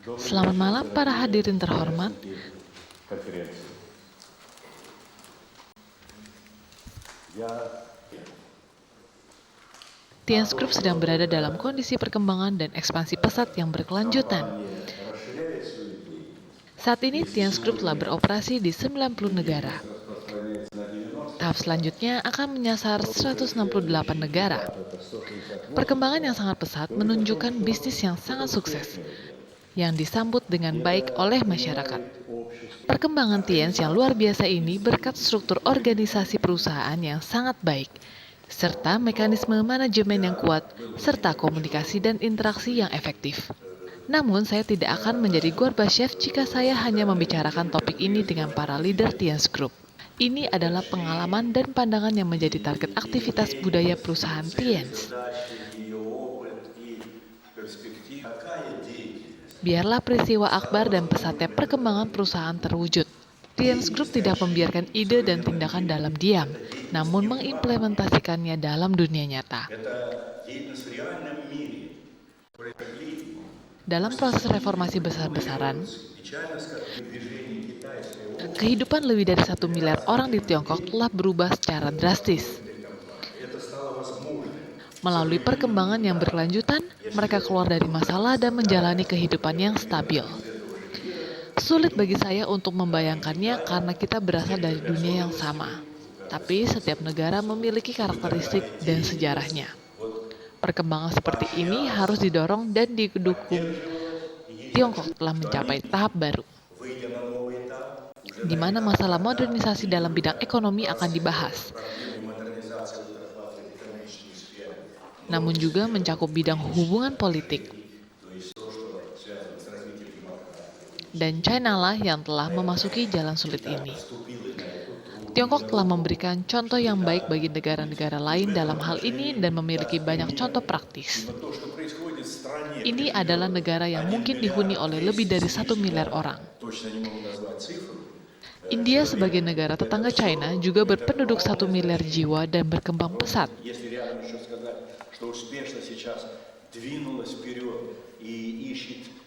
Selamat malam para hadirin terhormat. Tians Group sedang berada dalam kondisi perkembangan dan ekspansi pesat yang berkelanjutan. Saat ini Tians Group telah beroperasi di 90 negara. Tahap selanjutnya akan menyasar 168 negara. Perkembangan yang sangat pesat menunjukkan bisnis yang sangat sukses, yang disambut dengan baik oleh masyarakat. Perkembangan Tians yang luar biasa ini berkat struktur organisasi perusahaan yang sangat baik, serta mekanisme manajemen yang kuat, serta komunikasi dan interaksi yang efektif. Namun, saya tidak akan menjadi Gorbachev jika saya hanya membicarakan topik ini dengan para leader Tians Group. Ini adalah pengalaman dan pandangan yang menjadi target aktivitas budaya perusahaan Tians. Biarlah peristiwa akbar dan pesatnya perkembangan perusahaan terwujud. Tians Group tidak membiarkan ide dan tindakan dalam diam, namun mengimplementasikannya dalam dunia nyata. Dalam proses reformasi besar-besaran, kehidupan lebih dari 1 miliar orang di Tiongkok telah berubah secara drastis. Melalui perkembangan yang berkelanjutan, mereka keluar dari masalah dan menjalani kehidupan yang stabil. Sulit bagi saya untuk membayangkannya karena kita berasal dari dunia yang sama. Tapi setiap negara memiliki karakteristik dan sejarahnya. Perkembangan seperti ini harus didorong dan didukung. Tiongkok telah mencapai tahap baru, di mana masalah modernisasi dalam bidang ekonomi akan dibahas, namun juga mencakup bidang hubungan politik. Dan China lah yang telah memasuki jalan sulit ini. Tiongkok telah memberikan contoh yang baik bagi negara-negara lain dalam hal ini dan memiliki banyak contoh praktis. Ini adalah negara yang mungkin dihuni oleh lebih dari 1 miliar orang. India sebagai negara tetangga China juga berpenduduk 1 miliar jiwa dan berkembang pesat.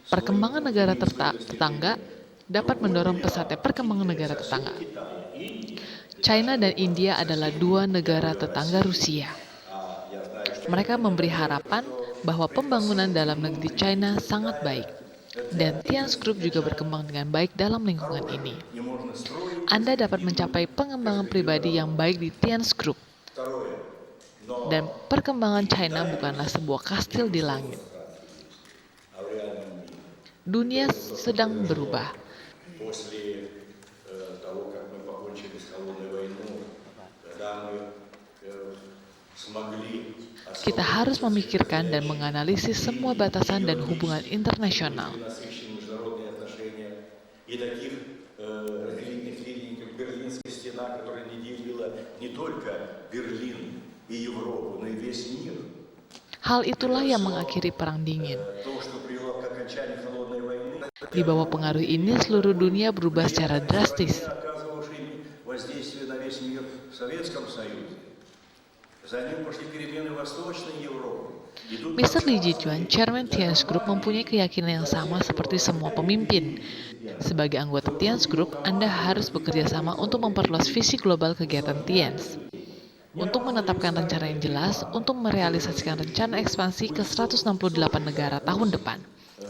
Perkembangan negara tetangga dapat mendorong pesatnya perkembangan negara tetangga. China dan India adalah dua negara tetangga Rusia. Mereka memberi harapan bahwa pembangunan dalam negeri China sangat baik, dan Tians Group juga berkembang dengan baik dalam lingkungan ini. Anda dapat mencapai pengembangan pribadi yang baik di Tians Group. Dan perkembangan China bukanlah sebuah kastil di langit. Dunia sedang berubah. Kita harus memikirkan dan menganalisis semua batasan dan hubungan internasional. Hal itulah yang mengakhiri Perang Dingin. Di bawah pengaruh ini, seluruh dunia berubah secara drastis. Mr. Li Jichuan, Chairman Tians Group, mempunyai keyakinan yang sama seperti semua pemimpin. Sebagai anggota Tians Group, Anda harus bekerja sama untuk memperluas visi global kegiatan Tians. Untuk menetapkan rencana yang jelas untuk merealisasikan rencana ekspansi ke 168 negara tahun depan.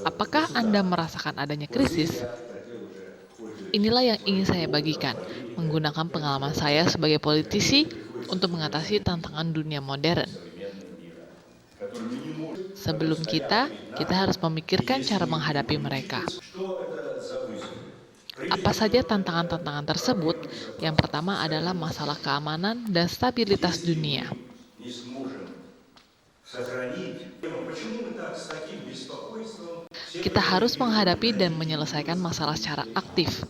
Apakah Anda merasakan adanya krisis? Inilah yang ingin saya bagikan, menggunakan pengalaman saya sebagai politisi untuk mengatasi tantangan dunia modern. Sebelum kita harus memikirkan cara menghadapi mereka. Apa saja tantangan-tantangan tersebut? Yang pertama adalah masalah keamanan dan stabilitas dunia. Kita harus menghadapi dan menyelesaikan masalah secara aktif.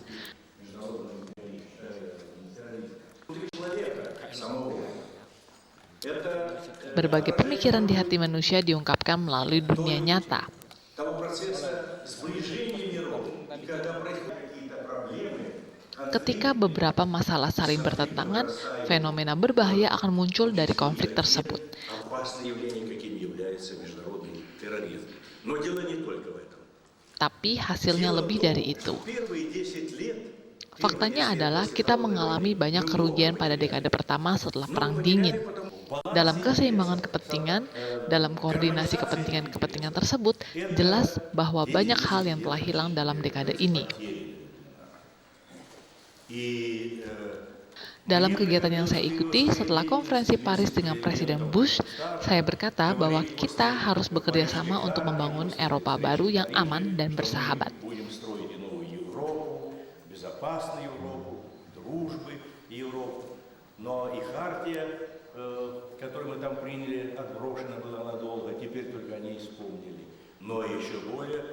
Berbagai pemikiran di hati manusia diungkapkan melalui dunia nyata. Ketika beberapa masalah saling bertentangan, fenomena berbahaya akan muncul dari konflik tersebut. tapi hasilnya Дело в lebih dari том, itu. что первые 10 лет, первые Faktanya 10 adalah после kita того, как mengalami banyak Европа kerugian pada потеряли. dekade pertama setelah Ну, вы Perang потеряли, Dingin. потому что Dalam баланс keseimbangan интересов, kepentingan, dalam koordinasi гармонизация kepentingan-kepentingan интересов, tersebut, jelas это bahwa banyak hal yang 10 telah лет hilang dalam dekade являются ini. потерянными. И Dalam мне kegiatan yang приходилось saya в период ikuti своей setelah konferensi деятельности Paris dengan Presiden вице-президентом Bush, saya Бундестага berkata bahwa говорить kita после harus bekerja Парижских sama untuk гарантий membangun после Eropa baru встречи в yang Париже, aman dan что мы bersahabat. будем строить новую Европу, безопасную Европу, дружбы Европу. Но и хартия, которую мы там приняли, отброшена была надолго, теперь только они исполнили. Но еще более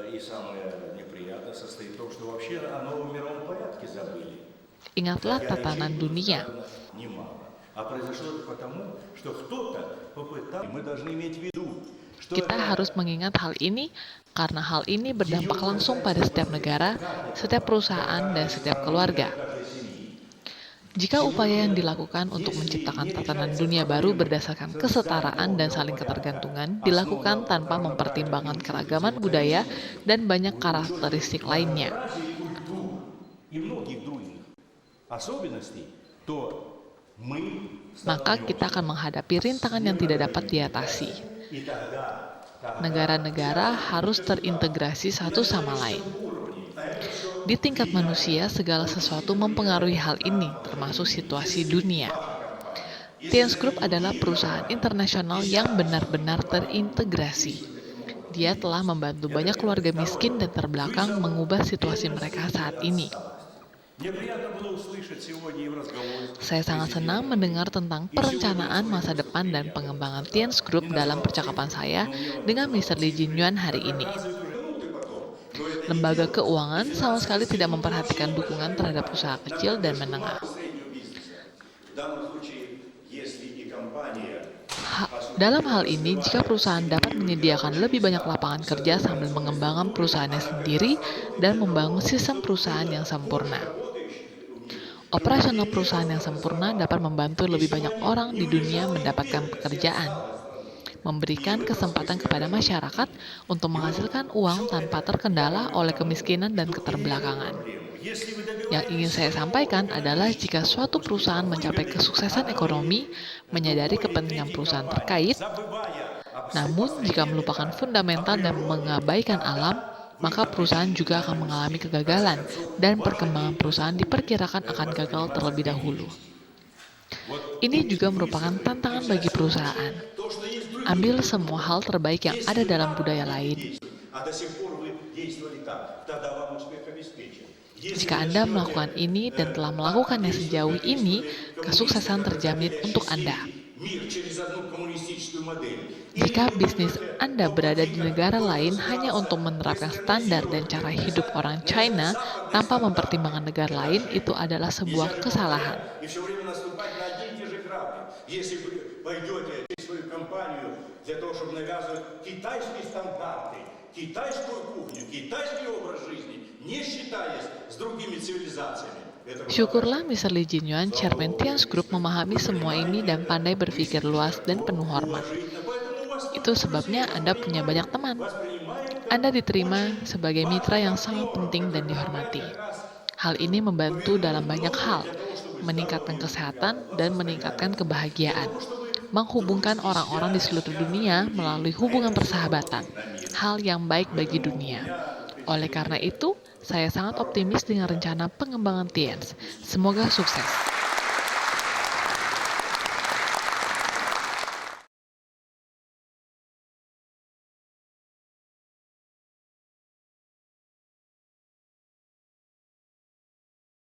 и самое неприятное состоит в том, что вообще о новом мировом порядке забыли. Ingatlah Хотя tatanan речей было dunia. сказано немало. А произошло это потому, что кто-то попытался. Мы должны иметь в виду, что Kita harus mengingat hal ini karena hal ini berdampak langsung pada setiap negara, setiap perusahaan, dan setiap keluarga. Jika upaya yang dilakukan untuk menciptakan tatanan dunia baru berdasarkan kesetaraan dan saling ketergantungan dilakukan tanpa mempertimbangkan keragaman budaya dan banyak karakteristik lainnya, и многих других особенностей, то мы maka kita akan menghadapi rintangan yang tidak dapat diatasi. и тогда Negara-negara harus terintegrasi satu sama lain. Di tingkat manusia, segala sesuatu mempengaruhi hal ini, termasuk situasi dunia. Tians Group adalah perusahaan internasional yang benar-benar terintegrasi. Dia telah membantu banyak keluarga miskin dan terbelakang mengubah situasi mereka saat ini. мне приятно было услышать сегодня и в разговоре Saya sangat senang mendengar tentang perencanaan masa depan dan pengembangan Tians Group dalam percakapan saya dengan Mr. Lee Jin-yuan hari ini. Lembaga keuangan sama sekali tidak memperhatikan dukungan terhadap usaha kecil dan menengah. в данном случае, если и компания Dalam hal ini, jika perusahaan dapat menyediakan lebih banyak lapangan kerja sambil mengembangkan perusahaannya sendiri dan membangun sistem perusahaan yang sempurna. Operasional perusahaan yang sempurna dapat membantu lebih banyak orang di dunia mendapatkan pekerjaan, memberikan kesempatan kepada masyarakat untuk menghasilkan uang tanpa terkendala oleh kemiskinan dan keterbelakangan. Yang ingin saya sampaikan adalah jika suatu perusahaan mencapai kesuksesan ekonomi, menyadari kepentingan perusahaan terkait, namun jika melupakan fundamental dan mengabaikan alam, maka perusahaan juga akan mengalami kegagalan dan perkembangan perusahaan diperkirakan akan gagal terlebih dahulu. Ini juga merupakan tantangan bagi perusahaan. Ambil semua hal terbaik yang ada dalam budaya lain. Jika Anda melakukan ini dan telah melakukannya sejauh ini, kesuksesan terjamin untuk Anda. Jika bisnis Anda berada di negara lain hanya untuk menerapkan standar dan cara hidup orang China tanpa mempertimbangkan negara lain, itu adalah sebuah kesalahan. Syukurlah Mr. Lee Jin-yuan, Chairman Tians Group, memahami semua ini dan pandai berpikir luas dan penuh hormat. Itu sebabnya Anda punya banyak teman. Anda diterima sebagai mitra yang sangat penting dan dihormati. Hal ini membantu dalam banyak hal, meningkatkan kesehatan dan meningkatkan kebahagiaan, menghubungkan orang-orang di seluruh dunia melalui hubungan persahabatan, hal yang baik bagi dunia. Oleh karena itu, saya sangat optimis dengan rencana pengembangan Tians. Semoga sukses.